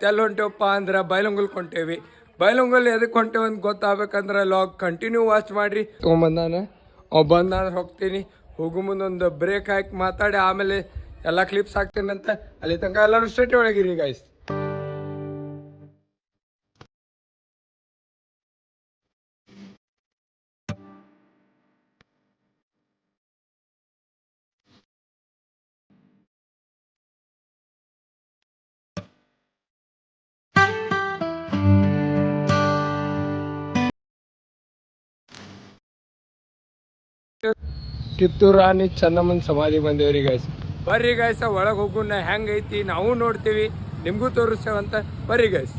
ಎಲ್ಲಿ ಹೊಂಟೇವಪ್ಪ ಅಂದ್ರೆ ಬೈಲಂಗುಲ್ ಹೊಂಟೇವಿ. ಬೈಲಂಗುಲ್ ಎದಕ್ಕೆ ಹೊಂಟೇವ ಅಂತ ಗೊತ್ತಾಗಬೇಕಂದ್ರೆ ಲಾಗ್ ಕಂಟಿನ್ಯೂ ವಾಚ್ ಮಾಡ್ರಿ. ತೊಗೊಂಬಂದಾನ ಅವ್ ಬಂದಾದ್ರೆ ಹೋಗ್ತೀನಿ. ಹೋಗೋ ಮುಂದೆ ಒಂದು ಬ್ರೇಕ್ ಹಾಕಿ ಮಾತಾಡಿ ಆಮೇಲೆ ಎಲ್ಲ ಕ್ಲಿಪ್ಸ್ ಹಾಕ್ತೀನಿ ಅಂತ. ಅಲ್ಲಿ ತನಕ ಎಲ್ಲರೂ ಸ್ಟೇಟ್ ಒಳಗಿರಿ ಗೈಸ್. ಕಿತ್ತೂರು ರಾಣಿ ಚೆನ್ನಮ್ಮನ ಸಮಾಧಿ ಬಂದೇವ್ರಿ ಗೈಸ್. ಬರ್ರಿ ಗೈಸ್ ಒಳಗೆ ಹೋಗೋಣ, ಹೆಂಗೈತಿ ನಾವು ನೋಡ್ತೀವಿ, ನಿಮಗೂ ತೋರಿಸ್ತೇವಂತ. ಬರ್ರಿ ಗೈಸ್.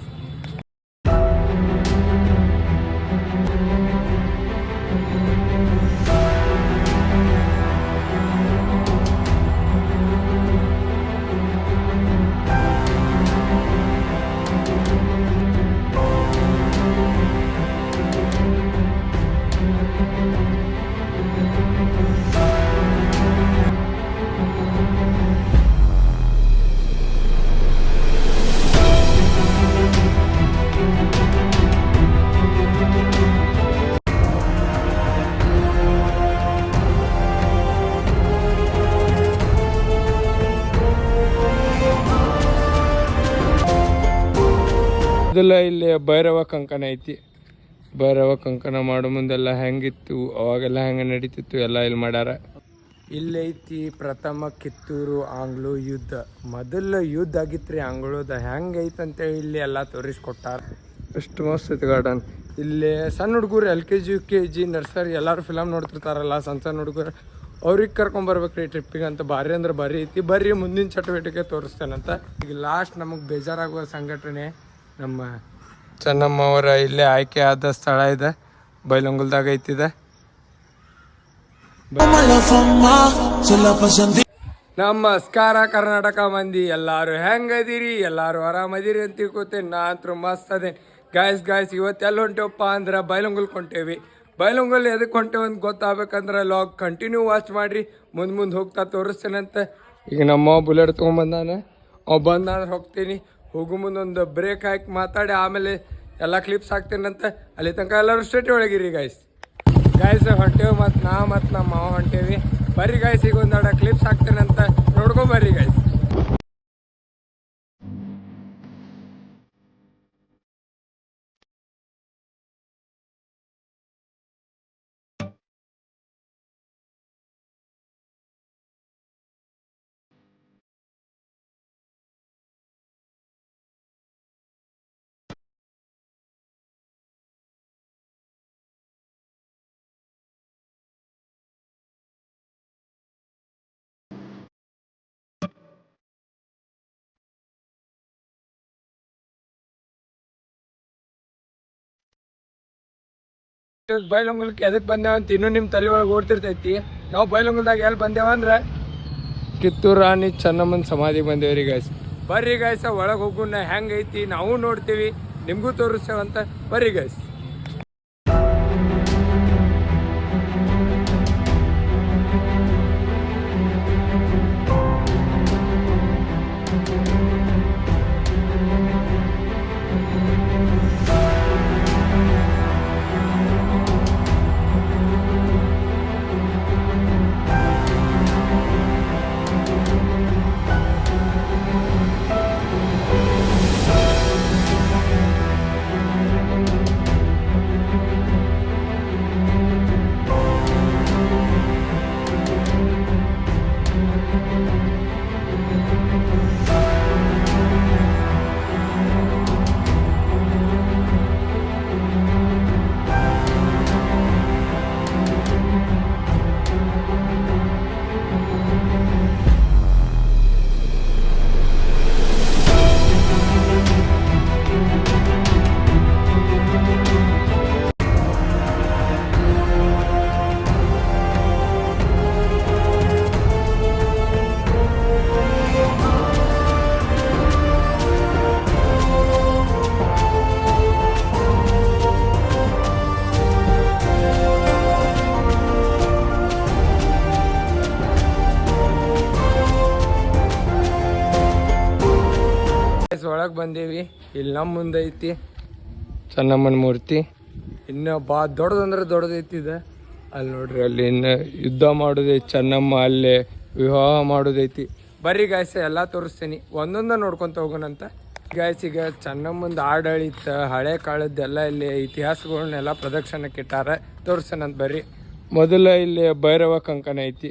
ಮೊದಲ ಇಲ್ಲಿ ಭೈರವ ಕಂಕಣ ಐತಿ. ಭೈರವ ಕಂಕಣ ಮಾಡೋ ಮುಂದೆಲ್ಲ ಹೆಂಗಿತ್ತು, ಅವಾಗೆಲ್ಲ ಹೆಂಗೆ ನಡೀತಿತ್ತು ಎಲ್ಲ ಇಲ್ಲಿ ಮಾಡ್ಯಾರ. ಇಲ್ಲೈತಿ ಪ್ರಥಮ ಕಿತ್ತೂರು ಆಂಗ್ಲೋ ಯುದ್ಧ. ಮೊದಲ ಯುದ್ಧ ಆಗಿತ್ತು ರೀ ಆಂಗ್ಲೋದ. ಹೆಂಗೈತೆ ಅಂತೇಳಿ ಇಲ್ಲಿ ಎಲ್ಲ ತೋರಿಸ್ಕೊಟ್ಟಾರ. ಎಷ್ಟು ಮಸ್ತ್ ಐತಿ ಗಾರ್ಡನ್. ಇಲ್ಲಿ ಸಣ್ಣ ಹುಡುಗರು LKG UKG ನರ್ಸರಿ ಎಲ್ಲರೂ ಫಿಲಮ್ ನೋಡ್ತಿರ್ತಾರಲ್ಲ, ಸಣ್ಣ ಹುಡುಗರು ಅವ್ರಿಗೆ ಕರ್ಕೊಂಬರ್ಬೇಕ್ರಿ ಟ್ರಿಪ್ಪಿಗೆ ಅಂತ. ಭಾರಿ ಅಂದ್ರೆ ಭಾರಿ ಐತಿ. ಬರ್ರಿ ಮುಂದಿನ ಚಟುವಟಿಕೆ ತೋರಿಸ್ತೇನಂತ. ಈಗ ಲಾಸ್ಟ್ ನಮಗೆ ಬೇಜಾರಾಗುವ ಸಂಘಟನೆ ನಮ್ಮ ಚೆನ್ನಮ್ಮ ಅವರ ಇಲ್ಲೇ ಆಯ್ಕೆ ಆದ ಸ್ಥಳ ಇದೆ, ಬೈಲಂಗುಲ್ದಾಗ ಐತಿದೆ. ನಮಸ್ಕಾರ ಕರ್ನಾಟಕ ಮಂದಿ, ಎಲ್ಲಾರು ಹೆಂಗದಿರಿ? ಎಲ್ಲಾರು ಆರಾಮದಿರಿ ಅಂತ ತಿಳ್ಕೊತೇನೆ. ನಾ ಅಂತೂ ಮಸ್ತ್ ಅದೇನೆ ಗಾಯ್ಸ್. ಇವತ್ತು ಎಲ್ಲಿ ಹೊಂಟೇವಪ್ಪ ಅಂದ್ರೆ ಬೈಲಂಗುಲ್ ಹೊಂಟೇವಿ. ಬೈಲಂಗುಲ್ ಎದಕ್ಕೆ ಹೊಂಟೇವ ಅಂತ ಗೊತ್ತಾಗಬೇಕಂದ್ರೆ ಲಾಗ್ ಕಂಟಿನ್ಯೂ ವಾಚ್ ಮಾಡ್ರಿ. ಮುಂದೆ ಹೋಗ್ತಾ ತೋರಿಸ್ತೇನಂತ. ಈಗ ನಮ್ಮ ಬುಲೆಟ್ ತೊಗೊಂಬಂದಾನ, ಅವ್ ಬಂದಾದ್ರೆ ಹೋಗ್ತೀನಿ. ಹೋಗೋ ಮುಂದೆ ಒಂದು ಬ್ರೇಕ್ ಹಾಕಿ ಮಾತಾಡಿ ಆಮೇಲೆ ಎಲ್ಲ ಕ್ಲಿಪ್ಸ್ ಹಾಕ್ತೀನಿ ಅಂತ. ಅಲ್ಲಿ ತನಕ ಎಲ್ಲರೂ ಸ್ಟೇಟ್ ಒಳಗಿರಿ ಗೈಸ್. ಹೊಂಟೇವಿ ಮತ್ತು ನಮ್ಮ ಮಾವ ಹೊಂಟೇವಿ. ಬರ್ರಿ ಗೈಸ್, ಈಗ ಒಂದೆರಡು ಕ್ಲಿಪ್ಸ್ ಹಾಕ್ತೇನೆ ಅಂತ ನೋಡ್ಕೊಂಬರ್ರಿ ಗೈಸ್. ಬೈಲಂಗುಲ್ಕ್ಕೆ ಎದಕ್ಕೆ ಬಂದೇವ ಅಂತ ಇನ್ನೂ ನಿಮ್ಮ ತಲೆ ಒಳಗೆ ಓಡ್ತಿರ್ತೈತಿ. ನಾವು ಬೈಲಂಗುಲ್ದಾಗ ಎಲ್ಲಿ ಬಂದೇವ ಅಂದ್ರೆ ಕಿತ್ತೂರು ರಾಣಿ ಚೆನ್ನಮ್ಮನ ಸಮಾಧಿ ಬಂದೇವ್ರಿ ಗೈಸ್. ಬರ್ರಿ ಗೈಸ್ ಒಳಗೆ ಹೋಗೋಣ, ಹೆಂಗೈತಿ ನಾವು ನೋಡ್ತೀವಿ, ನಿಮಗೂ ತೋರಿಸ್ತೇವಂತ. ಬರ್ರಿ ಗೈಸ್. ಒಳಗೆ ಬಂದೇವಿ. ಇಲ್ಲಿ ನಮ್ಮ ಮುಂದೆ ಐತಿ ಚೆನ್ನಮ್ಮನ ಮೂರ್ತಿ. ಇನ್ನು ದೊಡ್ಡದಂದ್ರೆ ದೊಡ್ಡದೈತಿ ಇದು. ಅಲ್ಲಿ ನೋಡ್ರಿ, ಅಲ್ಲಿ ಇನ್ನು ಯುದ್ಧ ಮಾಡೋದೈತಿ ಚೆನ್ನಮ್ಮ, ಅಲ್ಲೇ ವಿವಾಹ ಮಾಡೋದೈತಿ. ಬರ್ರಿ ಗಾಯ್ಸ ಎಲ್ಲ ತೋರಿಸ್ತೀನಿ, ಒಂದೊಂದ ನೋಡ್ಕೊತ ಹೋಗೋಣಂತ. ಗಾಯ್ಸ್ ಈಗ ಚೆನ್ನಮ್ಮಂದು ಆಡಳಿತ ಹಳೆ ಕಾಲದ್ದೆಲ್ಲ ಇಲ್ಲಿ ಇತಿಹಾಸಗಳನ್ನೆಲ್ಲ ಪ್ರದರ್ಶನಕ್ಕೆ ಇಟ್ಟಾರ, ತೋರಿಸ್ತಾನಂತ ಬರ್ರಿ. ಮೊದಲ ಇಲ್ಲಿ ಭೈರವ ಕಂಕಣ ಐತಿ.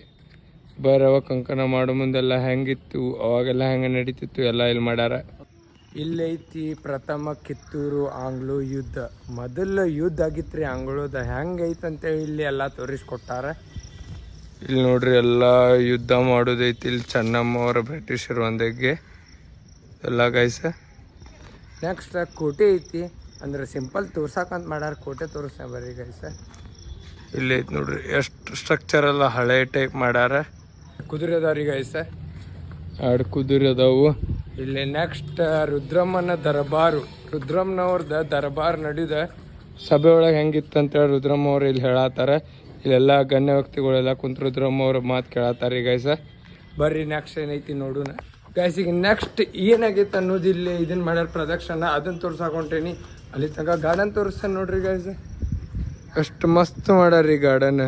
ಭೈರವ ಕಂಕಣ ಮಾಡೋ ಮುಂದೆಲ್ಲ ಹೆಂಗಿತ್ತು, ಅವಾಗೆಲ್ಲ ಹೆಂಗೆ ನಡೀತಿತ್ತು ಎಲ್ಲ ಇಲ್ಲಿ ಮಾಡ್ಯಾರ. ಇಲ್ಲಿ ಐತಿ ಪ್ರಥಮ ಕಿತ್ತೂರು ಆಂಗ್ಲೋ ಯುದ್ಧ. ಮೊದಲ ಯುದ್ಧ ಆಗಿತ್ರಿ ಆಂಗ್ಲೋದ, ಹೆಂಗೈತಂತೇಳಿ ಇಲ್ಲಿ ಎಲ್ಲ ತೋರಿಸ್ಕೊಟ್ಟಾರ. ಇಲ್ಲಿ ನೋಡ್ರಿ ಎಲ್ಲ ಯುದ್ಧ ಮಾಡೋದೈತಿ ಇಲ್ಲಿ ಚೆನ್ನಮ್ಮ ಅವರ ಬ್ರಿಟಿಷರು ಒಂದಿಗೆ ಎಲ್ಲ ಗೈಸ. ನೆಕ್ಸ್ಟ್ ಕೋಟೆ ಐತಿ, ಅಂದ್ರೆ ಸಿಂಪಲ್ ತೋರ್ಸಕ್ಕಂತ ಮಾಡ್ಯಾರ, ಕೋಟೆ ತೋರಿಸ್ತಾ ಬರ್ರಿ ಗೈಸ. ಇಲ್ಲಿ ಐತಿ ನೋಡ್ರಿ, ಎಷ್ಟು ಸ್ಟ್ರಕ್ಚರ್ ಎಲ್ಲ ಹಳೆ ಟೈಪ್ ಮಾಡ್ಯಾರ. ಕುದುರೆ ಅದಾವ್ರಿ ಗೈಸ, 2 ಕುದುರೆ ಅದಾವು. ಇಲ್ಲಿ ನೆಕ್ಸ್ಟ್ ರುದ್ರಮ್ಮನ ದರ್ಬಾರು, ರುದ್ರಮ್ಮನವ್ರದ ದರ್ಬಾರ್ ನಡೆದ ಸಭೆ ಒಳಗೆ ಹೆಂಗಿತ್ತಂತೇಳಿ ರುದ್ರಮ್ಮ ಅವ್ರು ಇಲ್ಲಿ ಹೇಳತ್ತಾರ. ಇಲ್ಲೆಲ್ಲ ಗಣ್ಯ ವ್ಯಕ್ತಿಗಳೆಲ್ಲ ಕುಂತ ರುದ್ರಮ್ಮ ಅವ್ರ ಮಾತು ಕೇಳತ್ತಾರ ಈ ಗೈಸ. ಬರ್ರಿ ನೆಕ್ಸ್ಟ್ ಏನೈತಿ ನೋಡೋಣ ಗೈಸ್. ಈಗ ನೆಕ್ಸ್ಟ್ ಏನಾಗೈತೆ ಅನ್ನೋದು ಇಲ್ಲಿ ಇದನ್ನ ಮಾಡ್ಯಾರ ಪ್ರದಕ್ಷಿಣ, ಅದನ್ನ ತೋರ್ಸಾಕೊಂಟೇನಿ. ಅಲ್ಲಿ ತನಕ ಗಾರ್ಡನ್ ತೋರಿಸ್ತಾನೆ ನೋಡ್ರಿ ಗೈಸ್, ಎಷ್ಟು ಮಸ್ತ್ ಮಾಡ್ಯಾರಿ ಗಾರ್ಡನ್,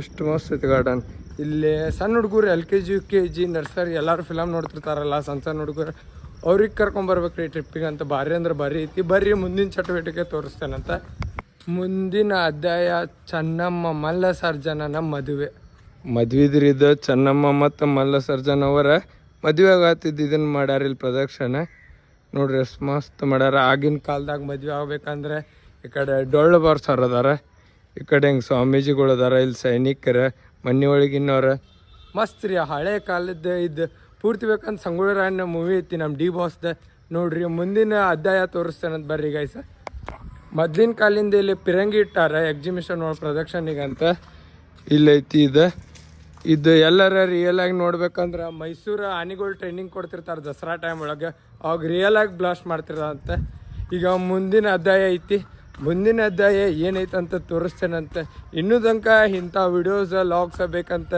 ಎಷ್ಟು ಮಸ್ತ್ ಐತಿ ಗಾರ್ಡನ್. ಇಲ್ಲಿ ಸಣ್ಣ ಹುಡುಗರು LKG UKG ನರ್ಸರಿ ಎಲ್ಲರೂ ಫಿಲಮ್ ನೋಡ್ತಿರ್ತಾರಲ್ಲ, ಸಣ್ಣ ಹುಡುಗರು ಅವ್ರಿಗೆ ಕರ್ಕೊಂಬರ್ಬೇಕ್ರಿ ಟ್ರಿಪ್ಪಿಗೆ ಅಂತ. ಭಾರಿ ಅಂದ್ರೆ ಭಾರಿ ಐತಿ. ಬರ್ರಿ ಮುಂದಿನ ಚಟುವಟಿಕೆ ತೋರಿಸ್ತೇನಂತ. ಮುಂದಿನ ಅಧ್ಯಾಯ ಚೆನ್ನಮ್ಮ ಮಲ್ಲ ಸರ್ಜನನ ಮದುವೆ ಇದು. ಚೆನ್ನಮ್ಮ ಮತ್ತು ಮಲ್ಲ ಸರ್ಜನ್ ಅವರ ಮದುವೆ ಆಗತ್ತಿದ್ದು ಇದನ್ನು ಮಾಡ್ಯಾರ ಇಲ್ಲಿ ಪ್ರದಕ್ಷಿಣೆ ನೋಡ್ರಿ, ಎಷ್ಟು ಮಸ್ತ್ ಮಾಡ್ಯಾರ. ಆಗಿನ ಕಾಲದಾಗ ಮದುವೆ ಆಗ್ಬೇಕಂದ್ರೆ ಈ ಕಡೆ ಡೊಳ್ಳು ಬಾರ್ಸೋರು ಅದಾರ, ಈ ಕಡೆ ಹಿಂಗೆ ಸ್ವಾಮೀಜಿಗಳು ಅದಾರ, ಇಲ್ಲಿ ಸೈನಿಕರ ಮನೆ ಒಳಗಿನವ್ರ. ಮಸ್ತ್ ರೀ, ಹಳೆ ಕಾಲದ ಇದು ಪೂರ್ತಿ ಬೇಕಂತ ಸಂಗೊಳ್ಳಿ ರಾಯಣ್ಣ ಮೂವಿ ಐತಿ ನಮ್ಮ ಡಿ ಬಾಸ್ದ. ನೋಡ್ರಿ ಮುಂದಿನ ಅಧ್ಯಾಯ ತೋರಿಸ್ತೇನಂತ ಬರ್ರಿ ಗೈಸ. ಮೊದ್ಲಿನ ಕಾಲಿಂದ ಇಲ್ಲಿ ಪಿರಂಗಿ ಇಟ್ಟಾರ ಎಕ್ಸಿಬಿಷನ್ ಒಳಗೆ ಪ್ರದಕ್ಷಿಣೆಗಂತ. ಇಲ್ಲೈತಿ ಇದು ಎಲ್ಲರ ರಿಯಲ್ ಆಗಿ ನೋಡ್ಬೇಕಂದ್ರೆ ಮೈಸೂರು ಆನೆಗಳು ಟ್ರೈನಿಂಗ್ ಕೊಡ್ತಿರ್ತಾರೆ ದಸರಾ ಟೈಮ್ ಒಳಗೆ, ಅವಾಗ ರಿಯಲ್ ಆಗಿ ಬ್ಲಾಸ್ಟ್ ಮಾಡ್ತಿರಂತ. ಈಗ ಮುಂದಿನ ಅಧ್ಯಾಯ ಐತಿ, ಮುಂದಿನ ಅಧ್ಯಾಯ ಏನೈತಂತ ತೋರಿಸ್ತೇನಂತ. ಇನ್ನೂ ತನಕ ಇಂಥ ವಿಡಿಯೋಸ್ ಲಾಗ್ಸ್ ಬೇಕಂತ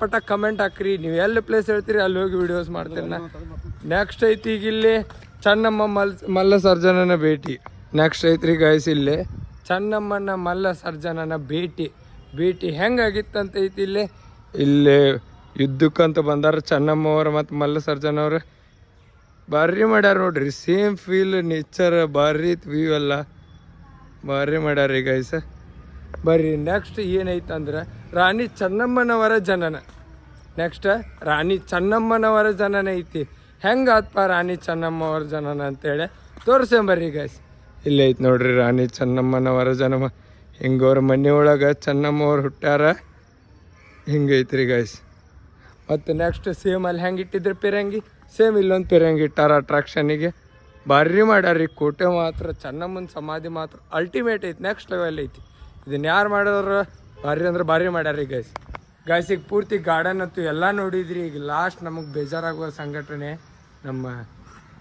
ಪಟ ಕಮೆಂಟ್ ಹಾಕ್ರಿ. ನೀವು ಎಲ್ಲಿ ಪ್ಲೇಸ್ ಹೇಳ್ತೀರಿ ಅಲ್ಲಿ ಹೋಗಿ ವಿಡಿಯೋಸ್ ಮಾಡ್ತೀನಿ ನಾ. ನೆಕ್ಸ್ಟ್ ಐತಿ ಈಗ ಇಲ್ಲಿ ಚೆನ್ನಮ್ಮ ಮಲ್ಲ ಸರ್ಜನನ ಭೇಟಿ. ನೆಕ್ಸ್ಟ್ ಐತ್ರಿ ಗಾಯ್ಸ್ ಇಲ್ಲಿ ಚೆನ್ನಮ್ಮನ ಮಲ್ಲ ಸರ್ಜನನ ಭೇಟಿ ಹೆಂಗಾಗಿತ್ತಂತ ಐತಿ. ಇಲ್ಲಿ ಯುದ್ಧಕ್ಕಂತ ಬಂದಾರ ಚೆನ್ನಮ್ಮವ್ರ ಮತ್ತು ಮಲ್ಲ ಸರ್ಜನ್ ಅವ್ರ. ಭಾರಿ ಮಾಡ್ಯಾರ ನೋಡ್ರಿ, ಸೇಮ್ ಫೀಲ್ ನೇಚರ್ ಭಾರಿ ವ್ಯೂ ಎಲ್ಲ ಭಾರಿ ಮಾಡ್ಯಾರ ಗೈಸ. ಬರ್ರಿ ನೆಕ್ಸ್ಟ್ ಏನೈತಂದ್ರೆ ರಾಣಿ ಚೆನ್ನಮ್ಮನವರ ಜನನ. ನೆಕ್ಸ್ಟ್ ರಾಣಿ ಚೆನ್ನಮ್ಮನವರ ಜನನ ಐತಿ. ಹೆಂಗಾತ್ಪ ರಾಣಿ ಚೆನ್ನಮ್ಮವರ ಜನನ ಅಂತೇಳಿ ತೋರಿಸ್ಕೊಂಬರ್ರಿ ಗೈಸ್. ಇಲ್ಲಿ ಐತಿ ನೋಡ್ರಿ ರಾಣಿ ಚೆನ್ನಮ್ಮನವರ ಜನಮ. ಹಿಂಗವ್ರ ಮನೆ ಒಳಗೆ ಚೆನ್ನಮ್ಮವ್ರು ಹುಟ್ಟ್ಯಾರ, ಹಿಂಗೈತ್ರಿ ಗೈಸ್. ಮತ್ತು ನೆಕ್ಸ್ಟ್ ಸೇಮ್ ಅಲ್ಲಿ ಹೆಂಗೆ ಇಟ್ಟಿದ್ರು ಪಿರಂಗಿ, ಸೇಮ್ ಇಲ್ಲೊಂದು ಪಿರಂಗಿ ಇಟ್ಟಾರ ಅಟ್ರಾಕ್ಷನಿಗೆ. ಭಾರಿ ಮಾಡ್ಯಾರ ಈ ಕೋಟೆ ಮಾತ್ರ, ಚೆನ್ನಮ್ಮನ ಸಮಾಧಿ ಮಾತ್ರ ಅಲ್ಟಿಮೇಟ್ ಐತಿ, ನೆಕ್ಸ್ಟ್ ಲೆವೆಲ್ ಐತಿ. ಇದನ್ನ ಯಾರು ಮಾಡೋರು ಭಾರಿ ಅಂದ್ರೆ ಭಾರಿ ಮಾಡ್ಯಾರ ಈ ಗೈಸ್. ಈಗ ಪೂರ್ತಿ ಗಾರ್ಡನ್ ಅಂತೂ ಎಲ್ಲ ನೋಡಿದ್ರಿ. ಈಗ ಲಾಸ್ಟ್ ನಮಗೆ ಬೇಜಾರಾಗುವ ಸಂಘಟನೆ ನಮ್ಮ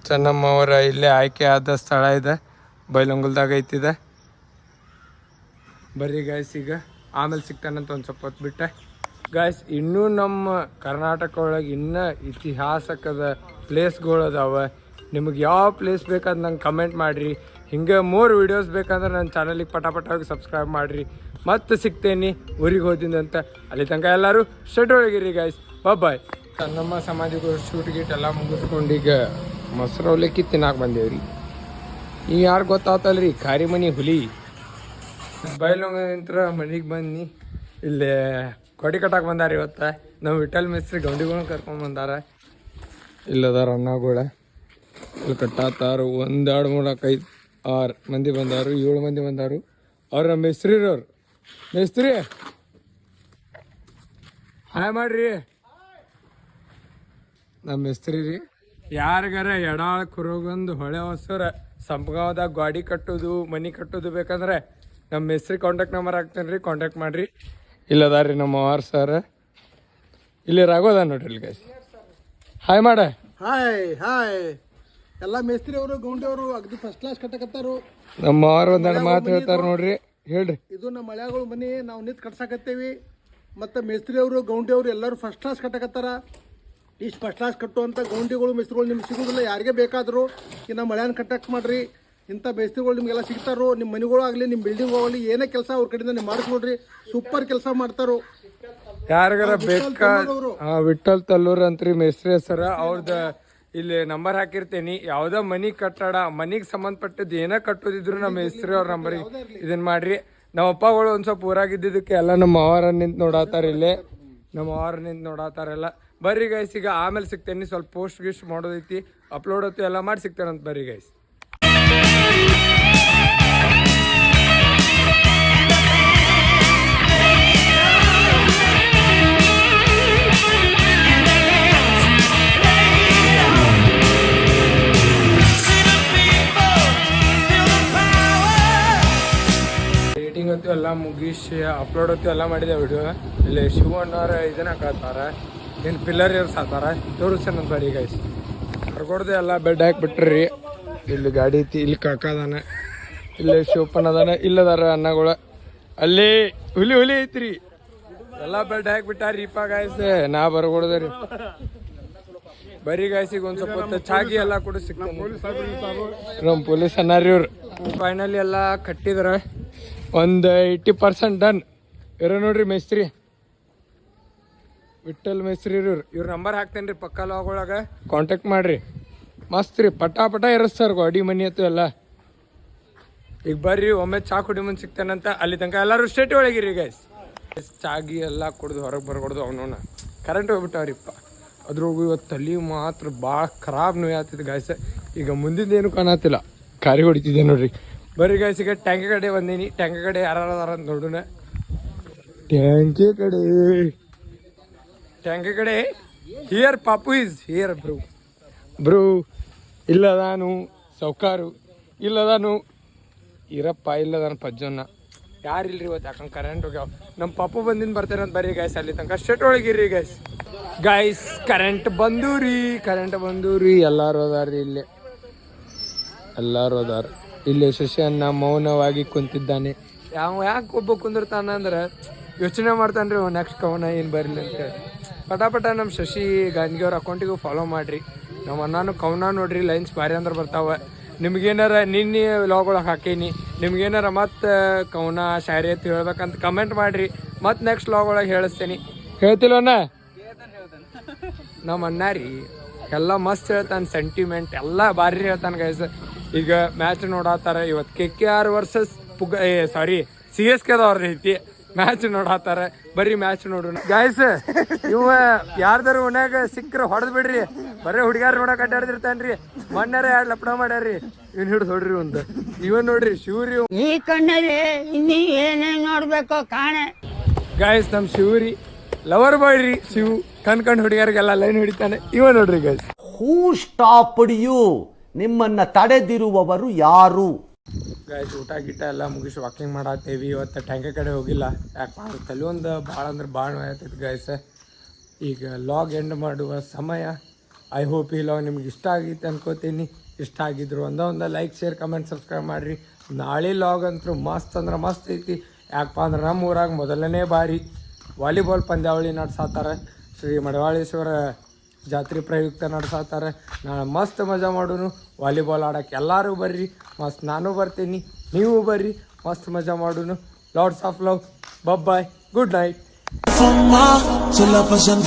ಚೆನ್ನಮ್ಮ ಅವರ ಇಲ್ಲೇ ಆಯ್ಕೆ ಆದ ಸ್ಥಳ ಇದೆ, ಬೈಲಂಗುಲ್ದಾಗ ಐತಿದೆ. ಬರ್ರಿ ಗಾಯ್ಸ್, ಈಗ ಆಮೇಲೆ ಸಿಗ್ತಾನಂತ ಒಂದು ಸ್ವಲ್ಪ ಹೊತ್ತು ಬಿಟ್ಟೆ ಗಾಯ್ಸ್. ಇನ್ನೂ ನಮ್ಮ ಕರ್ನಾಟಕ ಒಳಗೆ ಇನ್ನೂ ಇತಿಹಾಸಕದ ಪ್ಲೇಸ್ಗಳು ಅದಾವೆ. ನಿಮಗೆ ಯಾವ ಪ್ಲೇಸ್ ಬೇಕಾದ ನಂಗೆ ಕಮೆಂಟ್ ಮಾಡಿರಿ. ಹಿಂಗೆ ಮೋರ್ ವೀಡಿಯೋಸ್ ಬೇಕಂದ್ರೆ ನನ್ನ ಚಾನಲಿಗೆ ಪಟಾಗಿ ಸಬ್ಸ್ಕ್ರೈಬ್ ಮಾಡಿರಿ. ಮತ್ತೆ ಸಿಗ್ತೇನೆ ಊರಿಗೆ ಹೋದಿಂದಂತ. ಅಲ್ಲಿ ತನಕ ಎಲ್ಲರೂ ಸ್ಟೇಟ್ ಒಳಗಿರಿ ಗಾಯ್ಸ್, ಬಾಯ್. ಚೆನ್ನಮ್ಮ ಸಮಾಧಿಗಳು ಶೂಟ್ ಗೀಟ್ ಎಲ್ಲ ಮುಗಿಸ್ಕೊಂಡು ಈಗ ಮೊಸರು ಅವಲಕ್ಕಿ ತಿನ್ನಾಕೆ ಬಂದೇವ್ರಿ. ಈಗ ಯಾರು ಗೊತ್ತಾತಲ್ರಿ, ಕಾರಿಮನಿ ಹುಲಿ. ಬೈಲೊಂಗಂತ್ರ ಮನೆಗೆ ಬನ್ನಿ. ಇಲ್ಲಿ ಕೊಡಿ ಕಟ್ಟಕ್ಕೆ ಬಂದಾರ ಇವತ್ತು. ನಾವು ವಿಠಲ್ ಮಿಸ್ತ್ರಿ ಗೌಂಡಿಗಳನ್ನ ಕರ್ಕೊಂಡು ಬಂದಾರ. ಇಲ್ಲದಾರ ಅಣ್ಣಗಳ ಇಲ್ಲಿ ಕಟ್ಟಾತಾರು. 1 2 3 4 5 6 ಮಂದಿ ಬಂದಾರು, 7 ಮಂದಿ ಬಂದಾರು. ಅವ್ರ ಮಿಸ್ತ್ರಿರವ್ರು. ಮಿಸ್ತ್ರಿ ಹಾಯ್ ಮಾಡ್ರಿ. ನಮ್ಮ ಮಿಸ್ತ್ರಿ ರೀ. ಯಾರಿಗಾರ ಎಡಾಳ ಕುರೋಗಂದು ಹೊಳೆ ಹೊಸರ ಸಂಪಗಾವದಾಗ ಗಾಡಿ ಕಟ್ಟೋದು ಮನೆ ಕಟ್ಟೋದು ಬೇಕಂದ್ರೆ ನಮ್ಮ ಮಿಸ್ತ್ರಿ ಕಾಂಟ್ಯಾಕ್ಟ್ ನಂಬರ್ ಹಾಕ್ತೇನೆ ರೀ, ಕಾಂಟ್ಯಾಕ್ಟ್ ಮಾಡಿರಿ. ಇಲ್ಲದಾರ ರೀ ನಮ್ಮ ಆರ್ ಸರ್. ಇಲ್ಲಿ ರಾಗೋದ ನೋಡ್ರಿ ಇಲ್ಲಿ ಗೈಸ್. ಹಾಯ್ ಮಾಡ. ಹಾಯ್ ಎಲ್ಲ ಮೇಸ್ತ್ರಿ ಅವರು ಗೌಂಡಿ ಅವರು ಅಗದಿ ಫಸ್ಟ್ ಕ್ಲಾಸ್ ಕಟ್ಟಕತ್ತಾರು. ನಮ್ಮ ಆರ್ ಒಂದೆರಡು ಮಾತು ಹೇಳ್ತಾರ ನೋಡ್ರಿ, ಹೇಳ್ರಿ. ಇದು ನಮ್ಮ ಮಳ್ಯಾಗಳು ಮನಿ ನಾವು ನಿಂತು ಕಟ್ಸಾಕತ್ತೇವಿ. ಮತ್ತು ಮೇಸ್ತ್ರಿ ಅವರು ಗೌಂಡಿ ಅವರು ಎಲ್ಲರೂ ಫಸ್ಟ್ ಕ್ಲಾಸ್ ಕಟ್ಟಕತ್ತಾರ. ಇಷ್ಟು ಫಸ್ಟ್ ಕ್ಲಾಸ್ ಕಟ್ಟುವಂಥ ಗೌಂಡಿಗಳು ಮೇಸ್ತ್ರಿಗಳು ನಿಮ್ಗೆ ಸಿಗೋದಿಲ್ಲ. ಯಾರಿಗೆ ಬೇಕಾದರೂ ಇನ್ನು ಮಳ್ಯಾನ ಕಾಂಟ್ಯಾಕ್ಟ್ ಮಾಡಿರಿ. ಇಂಥ ಮೇಸ್ತ್ರಿಗಳು ನಿಮಗೆಲ್ಲ ಸಿಗ್ತಾರೋ. ನಿಮ್ಮ ಮನೆಗಳು ಆಗಲಿ, ನಿಮ್ಮ ಬಿಲ್ಡಿಂಗ್ ಆಗಲಿ, ಏನೇ ಕೆಲಸ ಅವ್ರ ಕಡೆಯಿಂದ ನೀವು ಮಾಡಿಸ್ಕೊಡ್ರಿ. ಸೂಪರ್ ಕೆಲಸ ಮಾಡ್ತಾರೋ. ಯಾರಿಗಾರ ಬೇಕಾ ವಿಠಲ್ ತಲ್ಲೂರ್ ಅಂತ್ರಿ ಮೇಸ್ತ್ರಿ ಹೆಸರ ಅವ್ರದ್ದು ಇಲ್ಲಿ ನಂಬರ್ ಹಾಕಿರ್ತೇನಿ. ಯಾವ್ದೋ ಮನಿ ಕಟ್ಟಡ ಮನಿಗೆ ಸಂಬಂಧಪಟ್ಟದ್ದು ಏನೋ ಕಟ್ಟೋದಿದ್ರು ನಮ್ಮ ಮೇಸ್ತ್ರಿ ಅವ್ರ ನಂಬರಿಗೆ ಇದನ್ನ ಮಾಡ್ರಿ. ನಮ್ಮ ಅಪ್ಪಗಳು ಒಂದ್ ಸ್ವಲ್ಪ ಊರಾಗಿದ್ದಕ್ಕೆ ಎಲ್ಲ ನಮ್ಮ ಅವರ ನಿಂತು ನೋಡತ್ತಾರ. ಇಲ್ಲೇ ನಮ್ಮ ಅವರ ನಿಂತು ನೋಡತ್ತಾರೆಲ್ಲ. ಬರ್ರಿ ಗೈಸ್, ಈಗ ಆಮೇಲೆ ಸಿಗ್ತೇನೆ. ಸ್ವಲ್ಪ ಪೋಸ್ಟ್ ಗಿಸ್ಟ್ ಮಾಡೋದೈತಿ, ಅಪ್ಲೋಡ್ ಹೊತ್ತು ಎಲ್ಲ ಮಾಡಿ ಸಿಗ್ತೇನಂತ. ಬರ್ರಿ ಗೈಸ್. ಎಡಿಟಿಂಗ್ ಹೊತ್ತು ಎಲ್ಲ ಮುಗಿಸಿ ಅಪ್ಲೋಡ್ ಹೊತ್ತು ಎಲ್ಲ ಮಾಡಿದೆ ವಿಡಿಯೋ. ಇಲ್ಲಿ ಶಿವಣ್ಣವ್ರ ಇದನ್ನ ಹಾಕತ್ತಾರ, ಏನು ಪಿಲ್ಲರ್ ಇರ್ಸಾತಾರ ತೋರಿಸ್ತೇನಂತ. ಬರೀ ಗೈಸ್ ಹೊರಗೊಡ್ದೆ ಎಲ್ಲ ಬೆಡ್ ಹಾಕಿಬಿಟ್ರಿ. ಇಲ್ಲಿ ಗಾಡಿ ಐತಿ, ಇಲ್ಲಿ ಕಾಕದಾನ, ಇಲ್ಲಿ ಶಿವಪ್ಪನ ಅದಾನ, ಇಲ್ಲದಾರ ಅನ್ನಗಳು. ಅಲ್ಲಿ ಹುಲಿ ಐತ್ರಿ. ಎಲ್ಲ ಬೆಡ್ ಹಾಕಿಬಿಟ್ಟಾರೀಪ ಗಾಯ್ಸ್. ನಾ ಬರ್ಗೊಡ್ದೆ ರೀ. ಬರೀ ಗಾಯ್ಸಿಗೆ ಒಂದು ಸ್ವಲ್ಪ ಹೊತ್ತು ಚಾಗಿ ಎಲ್ಲ ಕೂಡ ಸಿಗ್ತಾನೆ. ನಮ್ಮ ಪೊಲೀಸ್ ಅನ್ನಾರಿ ಇವ್ರು. ಫೈನಲಿ ಎಲ್ಲ ಕಟ್ಟಿದ್ರ ಒಂದು 80% ಡನ್ ಇರೋ ನೋಡ್ರಿ. ಮೇಸ್ತ್ರಿ ವಿಠಲ್ ಮೇಸ್ತ್ರಿ ಇವ್ರ ನಂಬರ್ ಹಾಕ್ತೇನೆ ರೀ. ಪಕ್ಕ ಲಾಗೊಳಗ ಕಾಂಟ್ಯಾಕ್ಟ್ ಮಾಡ್ರಿ. ಮಸ್ತ್ ರೀ, ಪಟ ಇರಸ್ತಾರ ಗಾಡಿ ಮನಿ ಆಯ್ತು ಎಲ್ಲ. ಈಗ ಬರ್ರಿ ಒಮ್ಮೆ ಚಾ ಕುಡಿ ಮುಂದೆ ಸಿಗ್ತಾನಂತ. ಅಲ್ಲಿ ತನಕ ಎಲ್ಲರೂ ಸ್ಟೇಟ್ ಒಳಗಿರಿ ಗೈಸ್. ಚಾಗಿ ಎಲ್ಲ ಕುಡ್ದು ಹೊರಗೆ ಬರ್ಕೊಡ್ದು. ಅವನವನ್ನ ಕರೆಂಟ್ ಹೋಗ್ಬಿಟ್ಟವ್ರಿಪ್ಪ. ಅದ್ರೊಳಗು ಇವತ್ತು ತಲೆ ಮಾತ್ರ ಭಾಳ ಖರಾಬ್ ನೋವು ಆಗ್ತಿದೆ ಗಾಯ್ಸ್. ಈಗ ಮುಂದಿನ ಏನು ಕಾಣತ್ತಿಲ್ಲ, ಕಾರಿ ಹೊಡಿತಿದ್ದೆ ನೋಡ್ರಿ. ಬರ್ರಿ ಗಾಯ್ಸ್, ಈಗ ಟ್ಯಾಂಕಿ ಕಡೆ ಬಂದೀನಿ. ಟ್ಯಾಂಕಿ ಕಡೆ ಯಾರು ಅದಾರ ಅಂತ ನೋಡೋಣ. ಟ್ಯಾಂಕಿ ಕಡೆ ಹಿಯರ್ ಪಾಪು ಈಸ್ ಹಿಯರ್ ಬ್ರೂ ಇಲ್ಲದಾನು ಸೌಕಾರು, ಇಲ್ಲದಾನು ಇರಪ್ಪ, ಇಲ್ಲದಾನು ಪಜ್ಜನ್ನ. ಯಾರಿಲ್ರಿ ಇವತ್ತು, ಯಾಕಂಗೆ ಕರೆಂಟ್ ಹೋಗ್ಯಾವ. ನಮ್ಮ ಪಾಪು ಬಂದಿನ ಬರ್ತೇನೆ ಅಂತ. ಬರ್ರಿ ಗಾಯ್ಸ್, ಅಲ್ಲಿ ತನಕ ಸ್ಟೇಟ್ ಒಳಗಿರ್ರಿ ಗೈಸ್. ಕರೆಂಟ್ ಬಂದು ರೀ. ಎಲ್ಲರೂ ಅದಾರ್ರಿ ಇಲ್ಲೇ, ಎಲ್ಲರೂ ಅದಾರ ಇಲ್ಲಿ. ಶಶಿ ಅನ್ನ ಮೌನವಾಗಿ ಕುಂತಿದ್ದಾನೆ. ಯಾಕೆ ಒಬ್ಬ ಕುಂದಿರ್ತಾನ ಅಂದ್ರೆ ಯೋಚನೆ ಮಾಡ್ತಾನೆ ರೀ ನೆಕ್ಸ್ಟ್ ಕವನ ಏನು ಬರಲಿ ಅಂತೇಳಿ. ಪಟ ನಮ್ಮ ಶಶಿ ಗಾಂಧಿಯವ್ರ ಅಕೌಂಟಿಗೂ ಫಾಲೋ ಮಾಡಿರಿ. ನಮ್ಮ ಅಣ್ಣನೂ ಕವನ ನೋಡ್ರಿ, ಲೈನ್ಸ್ ಭಾರಿ ಅಂದ್ರೆ ಬರ್ತಾವೆ. ನಿಮ್ಗೇನಾರ ನಿನ್ನೆ ಲಾಗೊಳಗೆ ಹಾಕೀನಿ, ನಿಮ್ಗೇನಾರ ಮತ್ತೆ ಕವನ ಶಾಯರಿ ಅಂತ ಹೇಳ್ಬೇಕಂತ ಕಮೆಂಟ್ ಮಾಡಿರಿ. ಮತ್ತೆ ನೆಕ್ಸ್ಟ್ ಲಾಗೊಳಗೆ ಹೇಳಿಸ್ತೇನೆ. ಹೇಳ್ತಿಲ್ವಣ್ಣ? ನಮ್ಮ ಅಣ್ಣ ರೀ ಎಲ್ಲ ಮಸ್ತ್ ಹೇಳ್ತಾನೆ. ಸೆಂಟಿಮೆಂಟ್ ಎಲ್ಲ ಭಾರಿ ಹೇಳ್ತಾನೆ ಗೈಸ್. ಈಗ ಮ್ಯಾಚ್ ನೋಡತ್ತಾರ. ಇವತ್ತು KKR ವರ್ಸಸ್ CSK ಐತಿ ಮ್ಯಾಚ್ ನೋಡತ್ತಾರ. ಬರೀ ಮ್ಯಾಚ್ ನೋಡೋಣ ಗೈಸ್. ಇವ ಯಾರ್ದಾರು ಓಣ್ಯಾಗ ಸಿಕ್ಕ್ರ ಹೊಡೆದ್ ಬಿಡ್ರಿ. ಬರೀ ಹುಡುಗ್ಯಾರ ನೋಡಕ್ ಅಡ್ಡಾಡ್ದಿರ್ತಾನ್ರಿ. ಮೊನ್ನೆರ 2 ಲಪಡ ಮಾಡ್ಯಾರ್ರಿ. ಇವ್ನು ಹಿಡಿದು ಹೊಡ್ರಿ ಒಂದು. ಇವನ್ ನೋಡ್ರಿ ಶಿವ್ರಿ. ಈ ಕಣ್ಣಲ್ಲಿ ಇನ್ನೀ ಏನೇನ್ ನೋಡ್ಬೇಕೋ ಕಾಣೆ ಗಾಯ್ಸ್. ನಮ್ಮ ಶಿವ್ರಿ ಲವರ್ ಬಾಯ್ ರೀ. ಶಿವ್ ಕಣ್ ಹುಡುಗಿಯರಿಗೆಲ್ಲ ಲೈನ್ ಹಿಡಿತಾನೆ. ಇವ ನೋಡ್ರಿ ಗೈಸ್. Who stopped you? ನಿಮ್ಮನ್ನ ತಡೆದಿರುವವರು ಯಾರು? ಗಾಯ್ಸ್ ಊಟ ಗಿಟ ಎಲ್ಲ ಮುಗಿಸಿ ವಾಕಿಂಗ್ ಮಾಡತ್ತೇವಿ. ಇವತ್ತು ಟ್ಯಾಂಕಿ ಕಡೆ ಹೋಗಿಲ್ಲ. ಯಾಕೆ ತಲೆ ಒಂದು ಭಾಳ ಅಂದ್ರೆ ಭಾಳ ನೋಯ್ತೈತಿ ಗಾಯ್ಸ್. ಈಗ ಲಾಗ್ ಎಂಡ್ ಮಾಡುವ ಸಮಯ. ಐ ಹೋಪ್ ಈ ಲಾಗ್ ನಿಮ್ಗೆ ಇಷ್ಟ ಆಗೈತೆ ಅನ್ಕೋತೀನಿ. ಇಷ್ಟ ಆಗಿದ್ರು ಒಂದೊಂದು ಲೈಕ್, ಶೇರ್, ಕಮೆಂಟ್, ಸಬ್ಸ್ಕ್ರೈಬ್ ಮಾಡಿರಿ. ನಾಳೆ ಲಾಗ್ ಅಂತೂ ಮಸ್ತ್ ಅಂದ್ರೆ ಮಸ್ತ್ ಐತಿ. ಯಾಕಪ್ಪ ಅಂದ್ರೆ ನಮ್ಮ ಊರಾಗ ಮೊದಲನೇ ಬಾರಿ ವಾಲಿಬಾಲ್ ಪಂದ್ಯಾವಳಿ ನಡೆಸಾತಾರೆ. ಶ್ರೀ ಮಡವಾಳೇಶ್ವರ ಜಾತ್ರೆ ಪ್ರಯುಕ್ತ ನಡೆಸಾತಾರೆ. ನಾಳೆ ಮಸ್ತ್ ಮಜಾ ಮಾಡೋನು. ವಾಲಿಬಾಲ್ ಆಡೋಕ್ಕೆ ಎಲ್ಲರೂ ಬರ್ರಿ. ಮಸ್ತ್ ನಾನು ಬರ್ತೀನಿ, ನೀವು ಬರ್ರಿ. ಮಸ್ತ್ ಮಜಾ ಮಾಡೋನು. Lots of love. Bye, good night.